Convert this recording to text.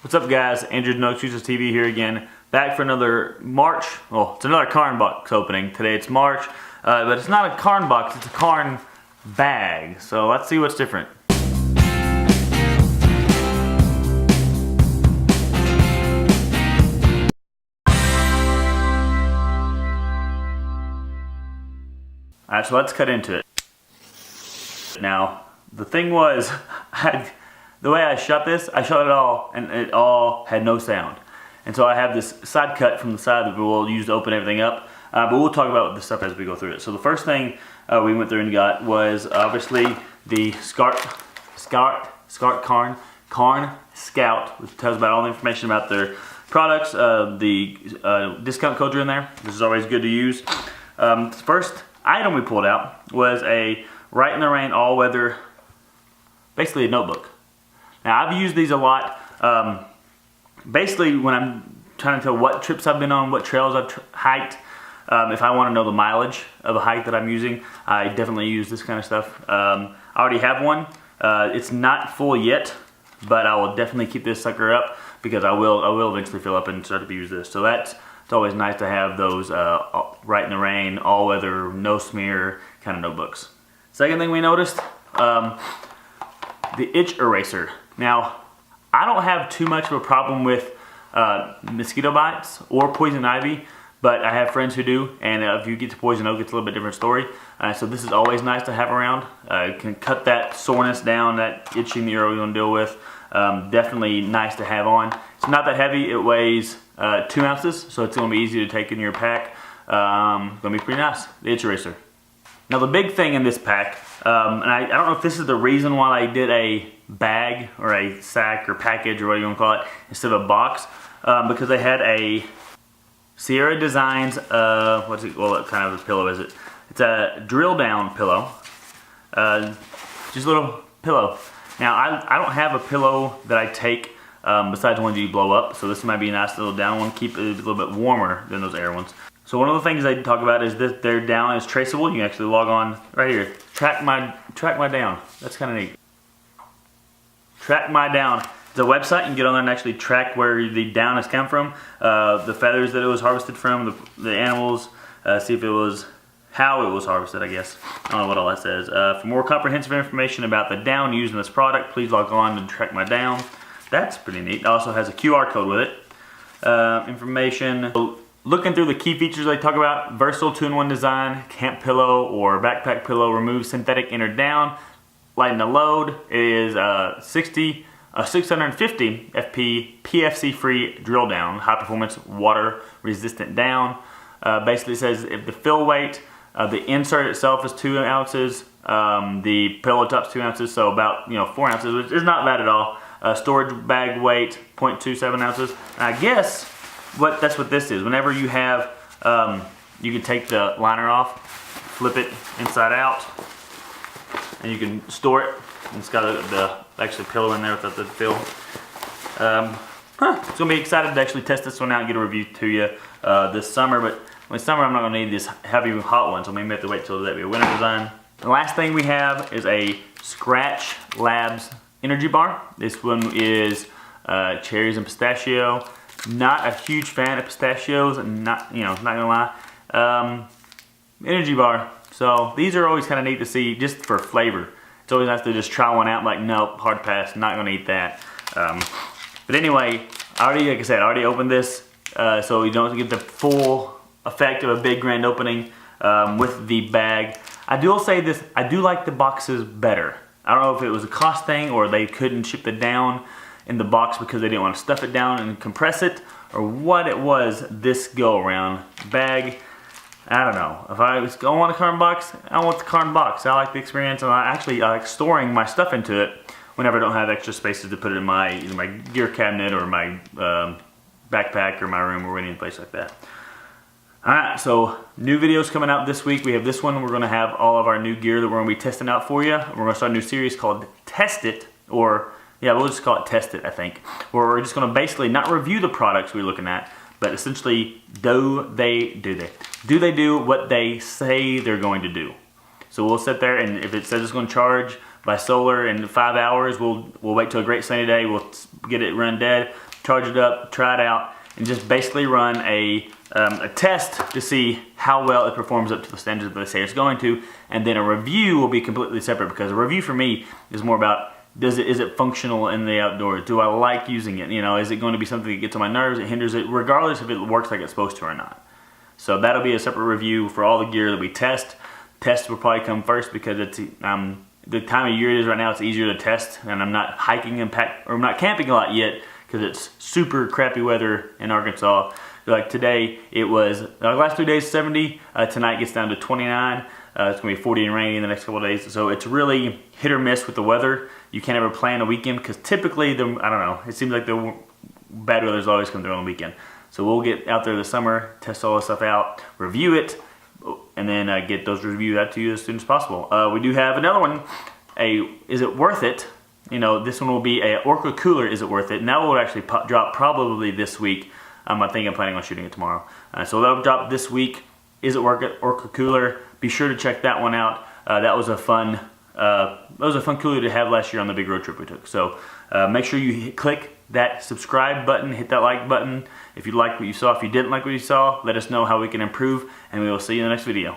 What's up, guys? Andrew's NoExcusesTV here again, back for another March. Well, it's another CAIRN box opening. Today it's March, but it's not a CAIRN box, it's a CAIRN bag. So let's see what's different. Alright, so let's cut into it. Now, the thing was, the way I shot this, I shot it all, and it all had no sound. And so I have this side cut from the side that we'll use to open everything up. But we'll talk about this stuff as we go through it. So the first thing we went through and got was obviously the CAIRN Scout, which tells about all the information about their products. The discount codes are in there. This is always good to use. The first item we pulled out was a Right in the Rain all-weather, basically a notebook. Now, I've used these a lot. Basically, when I'm trying to tell what trips I've been on, what trails I've hiked, if I want to know the mileage of a hike that I'm using, I definitely use this kind of stuff. I already have one. It's not full yet, but I will definitely keep this sucker up because I will eventually fill up and start to use this. So it's always nice to have those Right in the Rain, all-weather, no smear kind of notebooks. Second thing we noticed, the itch eraser. Now, I don't have too much of a problem with mosquito bites or poison ivy, but I have friends who do, and if you get to poison oak, it's a little bit different story. So this is always nice to have around. It can cut that soreness down, that itching that you're always going to deal with. Definitely nice to have on. It's not that heavy. It weighs 2 ounces, so it's going to be easy to take in your pack. Going to be pretty nice, the itch eraser. Now the big thing in this pack, and I don't know if this is the reason why I did a bag or a sack or package or whatever you want to call it instead of a box, because they had a Sierra Designs, what's it, well, what kind of a pillow is it? It's a drill down pillow, just a little pillow. Now I don't have a pillow that I take besides the ones you blow up, so this might be a nice little down one, keep it a little bit warmer than those air ones. So one of the things they talk about is that their down is traceable. You can actually log on right here. Track my down. That's kind of neat. Track my down. It's a website. You can get on there and actually track where the down has come from, the feathers that it was harvested from, the animals. See if it was how it was harvested. I guess I don't know what all that says. For more comprehensive information about the down used in this product, please log on to Track My Down. That's pretty neat. It also has a QR code with it. Information. Looking through the key features they talk about, versatile 2-in-1 design, camp pillow or backpack pillow, removes synthetic inner down, lighten the load. It is 650 FP PFC-free drill down, high performance water resistant down. Basically it says if the fill weight, the insert itself is 2 ounces, the pillow top's 2 ounces, so about 4 ounces, which is not bad at all. Storage bag weight 0.27 ounces. And I guess that's what this is. Whenever you have, you can take the liner off, flip it inside out, and you can store it. And it's got the actual pillow in there without the fill. It's gonna be excited to actually test this one out and get a review to you this summer. But in summer, I'm not gonna need this heavy hot one, so maybe I have to wait till that be a winter design. The last thing we have is a Scratch Labs energy bar. This one is cherries and pistachio. Not a huge fan of pistachios, not gonna lie. Energy bar. So these are always kind of neat to see just for flavor. It's always nice to just try one out. Like, nope, hard pass, not gonna eat that. But anyway, like I said, I already opened this, so you don't get the full effect of a big grand opening with the bag. I will say this: I do like the boxes better. I don't know if it was a cost thing or they couldn't ship the down in the box because they didn't want to stuff it down and compress it, or what it was this go around. Bag, I don't know. If I want a CAIRN box, I want the CAIRN box. I like the experience, and I like storing my stuff into it whenever I don't have extra spaces to put it in either my gear cabinet or my backpack or my room or any place like that. Alright, so new videos coming out this week. We have this one. We're going to have all of our new gear that we're going to be testing out for you. We're going to start a new series called Test It, or yeah, we'll just call it Test It, I think. Where we're just going to basically not review the products we're looking at, but essentially do they do what they say they're going to do. So we'll sit there, and if it says it's going to charge by solar in 5 hours. We'll wait till a great sunny day. We'll get it run dead, charge it up, try it out, and just basically run a test to see how well it performs up to the standards that they say it's going to. And then a review will be completely separate, because a review for me is more about, is it functional in the outdoors? Do I like using it? You know, is it going to be something that gets on my nerves, it hinders it, regardless if it works like it's supposed to or not. So that'll be a separate review for all the gear that we test. Test will probably come first, because it's the time of year it is right now. It's easier to test, and I'm not hiking and I'm not camping a lot yet, because it's super crappy weather in Arkansas. Like today, it was last 3 days 70. Tonight gets down to 29. It's gonna be 40 and rainy in the next couple of days. So it's really hit or miss with the weather. You can't ever plan a weekend, because typically I don't know. It seems like the bad weather's always come through on the weekend. So we'll get out there this summer, test all this stuff out, review it, and then get those reviews out to you as soon as possible. We do have another one, is it worth it? You know, this one will be a Orca Cooler, is it worth it? And that will actually drop probably this week. I think I'm planning on shooting it tomorrow. So that'll drop this week. Is it worth it? Orca Cooler. Be sure to check that one out. That was a fun cooler to have last year on the big road trip we took. So make sure you click that subscribe button, hit that like button if you liked what you saw. If you didn't like what you saw, let us know how we can improve, and we will see you in the next video.